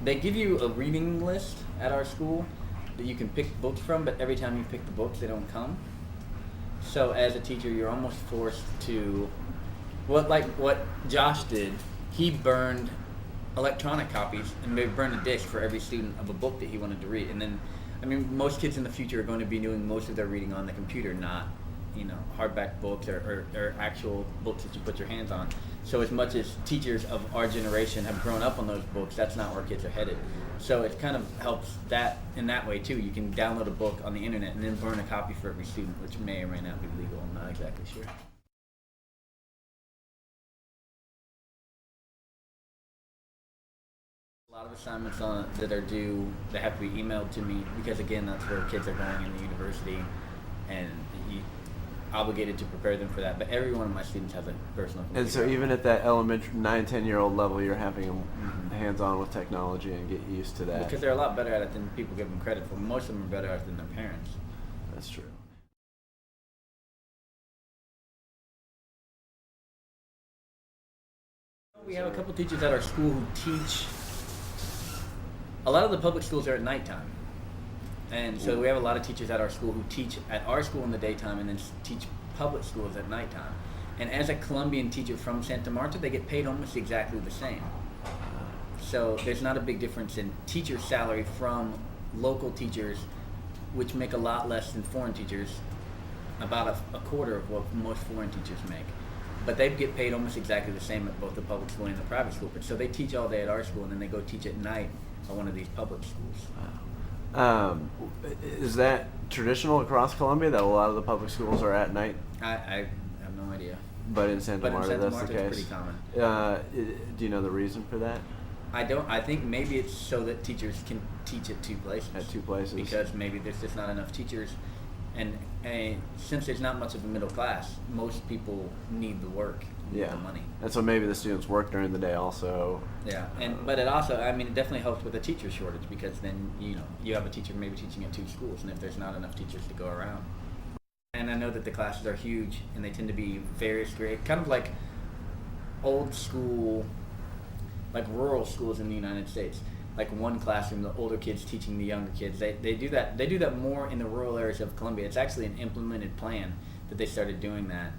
They give you a reading list at our school that you can pick books from, but every time you pick the books, they don't come. So as a teacher, you're almost forced to, what Josh did. He burned electronic copies and maybe burned a disc for every student of a book that he wanted to read. And then, I mean, most kids in the future are going to be doing most of their reading on the computer, not hardback books or actual books that you put your hands on. So as much as teachers of our generation have grown up on those books, that's not where kids are headed. So it kind of helps that in that way too. You can download a book on the internet and then burn a copy for every student, which may or may not be legal. I'm not exactly sure. A lot of assignments that are due, they have to be emailed to me because again, that's where kids are going in the university, and you obligated to prepare them for that. But every one of my students has a personal computer. And so even at that elementary 9, 10-year-old level, you're having them hands-on with technology and get used to that. Because they're a lot better at it than people give them credit for. Most of them are better at it than their parents. That's true. We have a couple teachers at our school who teach. A lot of the public schools are at nighttime. And so we have a lot of teachers at our school who teach at our school in the daytime and then teach public schools at nighttime. And as a Colombian teacher from Santa Marta, they get paid almost exactly the same. So there's not a big difference in teacher salary from local teachers, which make a lot less than foreign teachers, about a quarter of what most foreign teachers make. But they get paid almost exactly the same at both the public school and the private school. But so they teach all day at our school and then they go teach at night at one of these public schools. Is that traditional across Colombia that a lot of the public schools are at night? I have no idea. But in Santa Marta, that's the case. It's pretty common. Do you know the reason for that? I don't. I think maybe it's so that teachers can teach at two places. At two places. Because maybe there's just not enough teachers, and since there's not much of a middle class, most people need the work, need the money. And so maybe the students work during the day also. Yeah, but it also, I mean, it definitely helps with the teacher shortage because then you have a teacher maybe teaching at two schools, and if there's not enough teachers to go around. And I know that the classes are huge, and they tend to be various grade, kind of like old school, like rural schools in the United States. Like one classroom, the older kids teaching the younger kids. They do that. They do that more in the rural areas of Colombia. It's actually an implemented plan that they started doing that,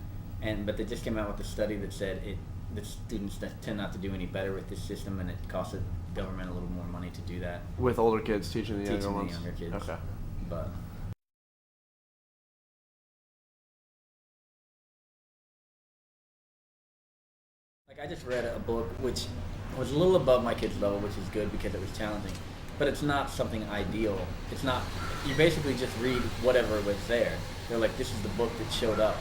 but they just came out with a study that said the students tend not to do any better with this system, and it costs the government a little more money to do that. With older kids teaching the younger ones. Teaching the younger kids. Okay. But. Like I just read a book which was a little above my kids' level, which is good because it was challenging, but it's not something ideal. It's not. You basically just read whatever was there. They're like, this is the book that showed up,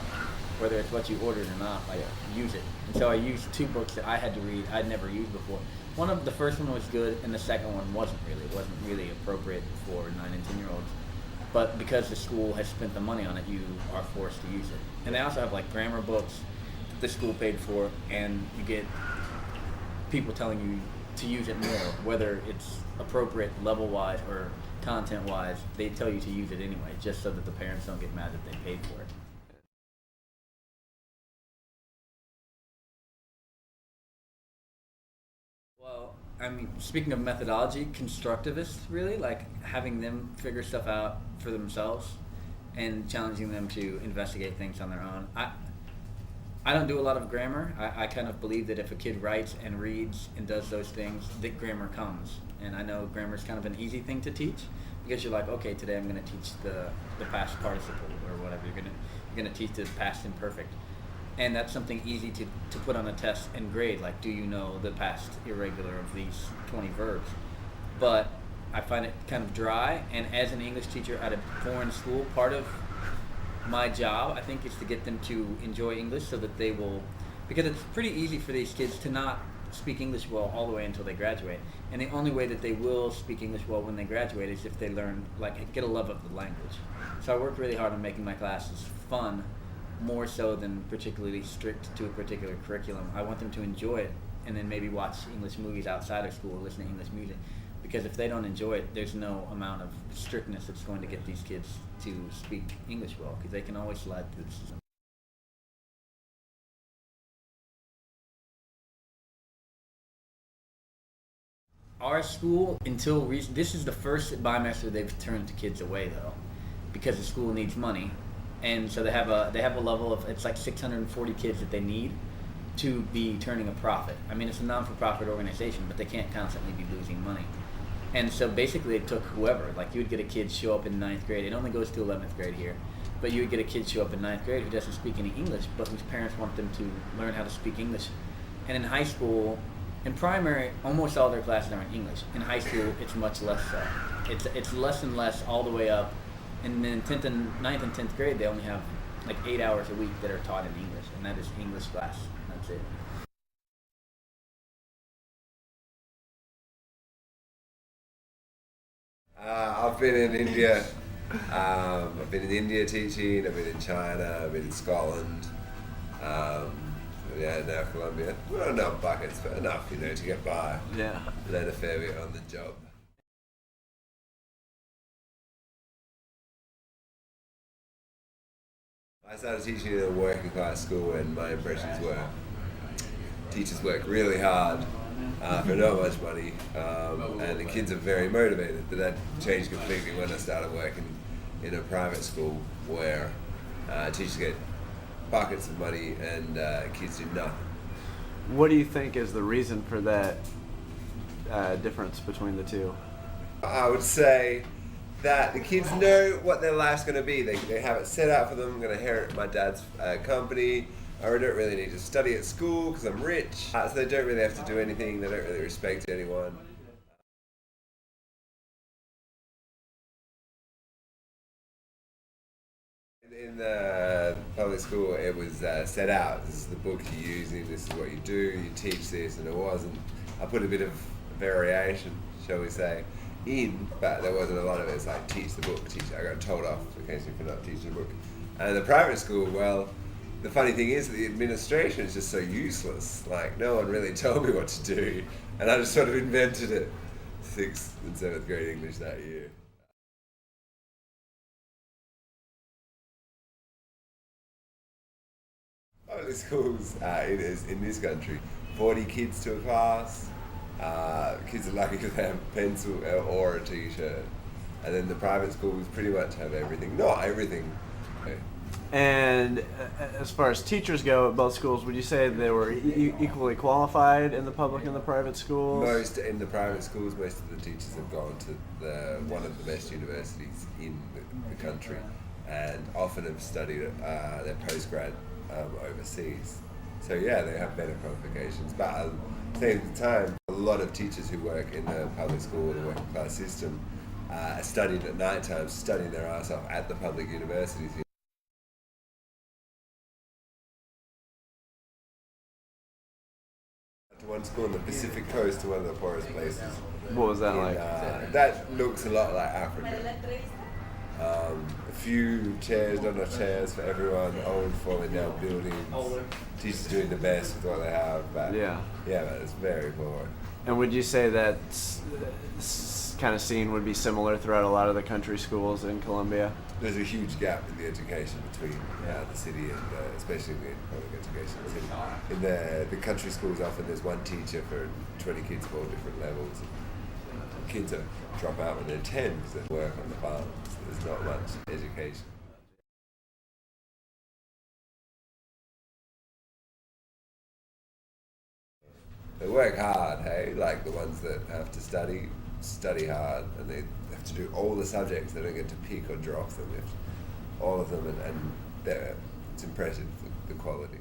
whether it's what you ordered or not. Like, use it. And so I used two books that I had to read. I'd never used before. The first one was good, and the second one wasn't really. It wasn't really appropriate for 9 and 10-year-olds. But because the school has spent the money on it, you are forced to use it. And they also have like grammar books the school paid for, and you get people telling you to use it more, whether it's appropriate level-wise or content-wise. They tell you to use it anyway, just so that the parents don't get mad that they paid for it. Well, I mean, speaking of methodology, constructivists really, like having them figure stuff out for themselves and challenging them to investigate things on their own. I don't do a lot of grammar. I kind of believe that if a kid writes and reads and does those things, that grammar comes. And I know grammar is kind of an easy thing to teach because you're like, okay, today I'm going to teach the past participle or whatever. You're going to teach the past imperfect. And that's something easy to put on a test and grade, like do you know the past irregular of these 20 verbs? But I find it kind of dry, and as an English teacher at a foreign school, part of my job, I think, is to get them to enjoy English so that they will, because it's pretty easy for these kids to not speak English well all the way until they graduate. And the only way that they will speak English well when they graduate is if they learn, like, get a love of the language. So I work really hard on making my classes fun, more so than particularly strict to a particular curriculum. I want them to enjoy it and then maybe watch English movies outside of school or listen to English music. Because if they don't enjoy it, there's no amount of strictness that's going to get these kids to speak English well, because they can always slide through the system. Our school, until recent, this is the first bimester they've turned to kids away though, because the school needs money, and so they have a level of, it's like 640 kids that they need to be turning a profit. I mean, it's a non-for-profit organization, but they can't constantly be losing money. And so basically it took whoever, like you would get a kid show up in ninth grade, it only goes to 11th grade here, but you would get a kid show up in ninth grade who doesn't speak any English, but whose parents want them to learn how to speak English. And in high school, in primary, almost all their classes are in English. In high school, it's much less so. It's less and less all the way up. And then 9th and 10th grade, they only have like 8 hours a week that are taught in English, and that is English class. That's it. I've been in India. I've been in India teaching. I've been in China. I've been in Scotland. Yeah, now Colombia. Well, not enough buckets, but enough, to get by. Yeah. Learn a fair bit on the job. I started teaching in a working class school, and my impressions were teachers work really hard for not much money, and the kids are very motivated. But that changed completely when I started working in a private school where teachers get buckets of money and kids do nothing. What do you think is the reason for that difference between the two? I would say that the kids know what their life's going to be. They have it set out for them. I'm going to inherit my dad's company. I don't really need to study at school because I'm rich. So they don't really have to do anything. They don't really respect anyone. In the public school, it was set out. This is the book you're using. This is what you do. You teach this, and it wasn't. I put a bit of variation, shall we say, in, but there wasn't a lot of it. It's like teach the book. Teach. I got told off occasionally for not teaching the book. And the private school, well, the funny thing is the administration is just so useless. Like no one really told me what to do, and I just sort of invented it. 6th and 7th grade English that year. Public schools in this country, 40 kids to a class. Kids are lucky if they have a pencil or a t-shirt. And then the private schools pretty much have everything. Not everything. Okay. And as far as teachers go at both schools, would you say they were equally qualified in the public and the private schools? Most in the private schools, most of the teachers have gone to one of the best universities in the country, and often have studied their postgrad overseas. So yeah, they have better qualifications. But at the same time, a lot of teachers who work in the public school or the working class system are studying at night time, studying their ass off at the public universities. To one school on the Pacific coast, to one of the poorest places. What was that like? That looks a lot like Africa. A few chairs, not enough chairs for everyone, old falling down buildings, teachers doing the best with what they have, but yeah, but it's very poor. And would you say that kind of scene would be similar throughout a lot of the country schools in Colombia? There's a huge gap in the education between the city and especially in the public education. In the country schools, often there's one teacher for 20 kids of all different levels. Kids drop out when they're 10 because they work on the farms. There's not much education. They work hard, hey? Like the ones that have to study hard, and they have to do all the subjects. They don't get to pick or drop them. They have to, all of them, and it's impressive, the quality.